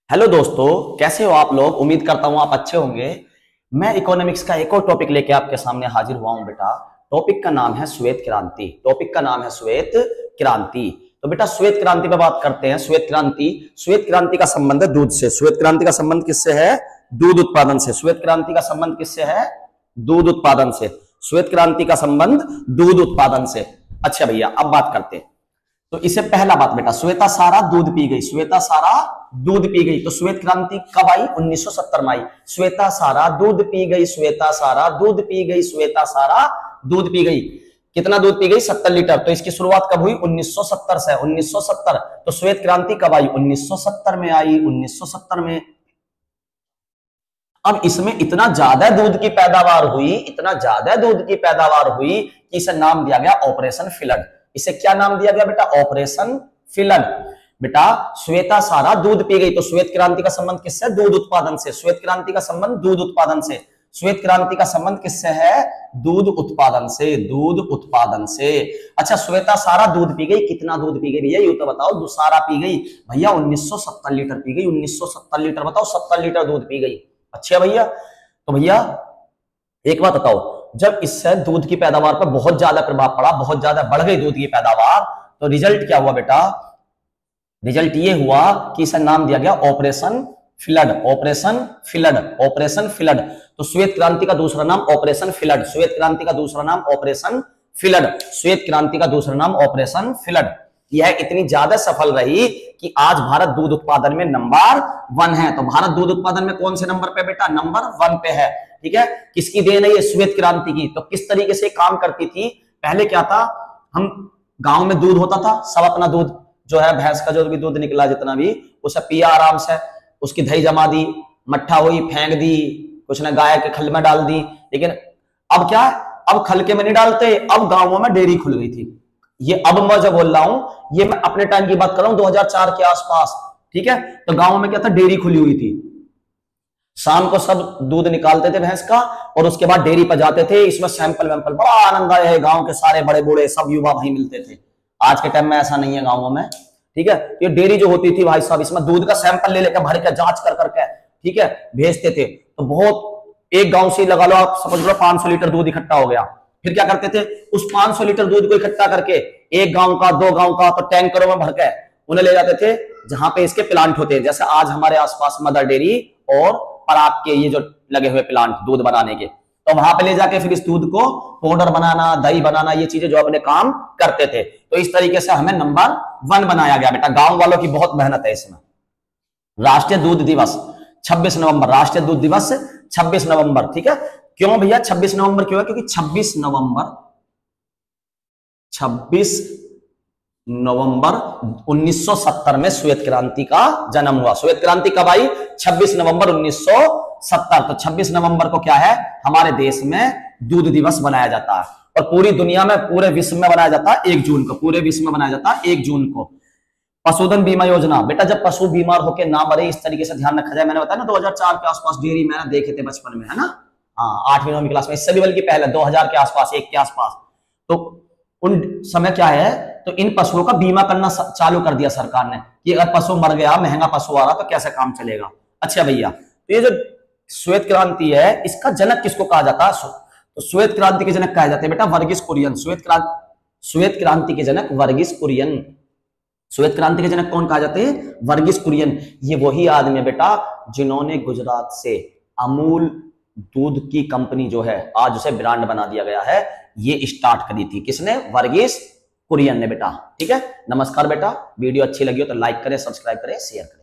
Hello दोस्तों, कैसे हो आप लोग। उम्मीद करता हूं आप अच्छे होंगे। मैं इकोनॉमिक्स का एक और टॉपिक लेके आपके सामने हाजिर हुआ हूं बेटा। टॉपिक का नाम है श्वेत क्रांति। टॉपिक का नाम है श्वेत क्रांति। तो बेटा श्वेत क्रांति पे बात करते हैं। श्वेत क्रांति का संबंध है दूध से। श्वेत क्रांति का संबंध किससे है? दूध उत्पादन से। श्वेत क्रांति का संबंध किससे है? दूध उत्पादन से। श्वेत क्रांति का संबंध दूध उत्पादन से। अच्छा भैया, अब बात करते हैं। तो इससे पहला बात बेटा, श्वेता सारा दूध पी गई। श्वेता सारा दूध पी गई। तो श्वेत क्रांति कब आई? 1970 में आई। श्वेता सारा दूध पी गई। श्वेता सारा दूध पी गई। श्वेता सारा दूध पी गई। कितना दूध पी गई? 70 लीटर। तो इसकी शुरुआत कब हुई? 1970 से। 1970। तो श्वेत क्रांति कब आई? 1970 में आई। 1970 में। अब इसमें इतना ज्यादा दूध की पैदावार हुई, इतना ज्यादा दूध की पैदावार हुई कि इसे नाम दिया गया ऑपरेशन फ्लड। इसे क्या नाम दिया गया बेटा? Operation flood. बेटा श्वेता सारा दूध पी गई। तो श्वेत क्रांति का संबंध किससे? दूध उत्पादन से। श्वेत क्रांति का संबंध दूध उत्पादन से। श्वेत क्रांति का संबंध किससे है? दूध उत्पादन से। दूध उत्पादन से। अच्छा, श्वेता सारा दूध पी गई। कितना दूध पी गई भैया? ये तो बताओ। सारा पी गई भैया 1970 लीटर पी गई। 1970 लीटर। बताओ, 70 लीटर दूध पी गई। अच्छा भैया, तो भैया एक बात बताओ, जब इससे दूध की पैदावार पर बहुत ज्यादा प्रभाव पड़ा, बहुत ज्यादा बढ़ गई दूध की पैदावार, तो रिजल्ट क्या हुआ बेटा? रिजल्ट ये हुआ कि इसे नाम दिया गया operation flood. Operation flood. Operation flood. तो श्वेत क्रांति का दूसरा नाम ऑपरेशन फ्लड। श्वेत क्रांति का दूसरा नाम ऑपरेशन फ्लड। श्वेत क्रांति का दूसरा नाम ऑपरेशन फ्लड। यह इतनी ज्यादा सफल रही कि आज भारत दूध उत्पादन में नंबर 1 है। तो भारत दूध उत्पादन में कौन से नंबर पे बेटा? नंबर 1 पे है। ठीक है, किसकी देन है ये? श्वेत क्रांति की। तो किस तरीके से काम करती थी? पहले क्या था, हम गांव में दूध होता था, सब अपना दूध जो है, भैंस का जो भी दूध निकला जितना भी, उसे पिया आराम से, उसकी दही जमा दी, मट्ठा हुई, फेंक दी, कुछ ना गाय के खल में डाल दी। लेकिन अब क्या? अब खलके में नहीं डालते, अब गांवों में डेयरी खुल गई थी। ये अब मैं जब बोल रहा हूं, ये मैं अपने टाइम की बात कर रहा हूं, 2004 के आसपास। ठीक है, तो गांव में क्या था? डेयरी खुली हुई थी। शाम को सब दूध निकालते थे भैंस का, और उसके बाद डेयरी पर जाते थे। इसमें सैंपल वैंपल, बड़ा आनंद आया है। गांव के सारे बड़े बूढ़े सब युवा भाई मिलते थे। आज के टाइम में ऐसा नहीं है गांवों में। ठीक है, ये डेयरी जो होती थी भाई साहब, इसमें दूध का सैंपल ले लेकर, भर के, जांच कर करके, ठीक है, भेजते थे। तो बहुत, एक गांव से लगा लो आप, समझ लो 500 लीटर दूध इकट्ठा हो गया। फिर क्या करते थे? उस 500 लीटर दूध को इकट्ठा करके, एक गांव का, 2 गांव का, तो टैंकरों में भर के उन्हें ले जाते थे जहां पे इसके प्लांट होते हैं। जैसे आज हमारे आसपास मदर डेयरी और पराग के ये जो लगे हुए प्लांट दूध बनाने के, तो वहां पे ले जाके फिर इस दूध को पाउडर बनाना, दही बनाना, ये चीजें जो अपने काम करते थे। तो इस तरीके से हमें नंबर 1 बनाया गया बेटा। गांव वालों की बहुत मेहनत है इसमें। राष्ट्रीय दूध दिवस 26 नवंबर। राष्ट्रीय दूध दिवस 26 नवंबर। ठीक है, क्यों भैया 26 नवंबर क्यों है? क्योंकि 26 नवंबर 1970 में श्वेत क्रांति का जन्म हुआ। श्वेत क्रांति कब आई? 26 नवंबर 1970। तो 26 नवंबर को क्या है? हमारे देश में दूध दिवस मनाया जाता है, और पूरी दुनिया में, पूरे विश्व में बनाया जाता है 1 जून को। पूरे विश्व में बनाया जाता है 1 जून को। पशुधन बीमा योजना बेटा, जब पशु बीमार होकर ना मरे, इस तरीके से ध्यान रखा जाए। मैंने बताया ना 2004 के आसपास डेयरी मैंने देखे थे बचपन में, है ना। हाँ, 8वीं 9वीं क्लास में, इससे भी बल्कि पहले 2000 के आसपास, 1 के आसपास। तो उन समय क्या है, तो इन पशुओं का बीमा करना चालू कर दिया सरकार ने कि अगर पशु मर गया, महंगा पशु आ रहा, तो कैसे काम चलेगा। अच्छा भैया, तो ये जो श्वेत क्रांति है, इसका जनक किसको कहा जाता है? तो श्वेत क्रांति के जनक कहे जाते हैं बेटा वर्गीस कुरियन। श्वेत क्रांति के जनक वर्गीस कुरियन। श्वेत क्रांति के जनक कौन कहा जाते हैं? वर्गीस कुरियन। ये वही आदमी है बेटा जिन्होंने गुजरात से अमूल दूध की कंपनी जो है, आज उसे ब्रांड बना दिया गया है, ये स्टार्ट करी थी। किसने? वर्गीस कुरियन ने बेटा। ठीक है, नमस्कार बेटा। वीडियो अच्छी लगी हो तो लाइक करें, सब्सक्राइब करें, शेयर करें।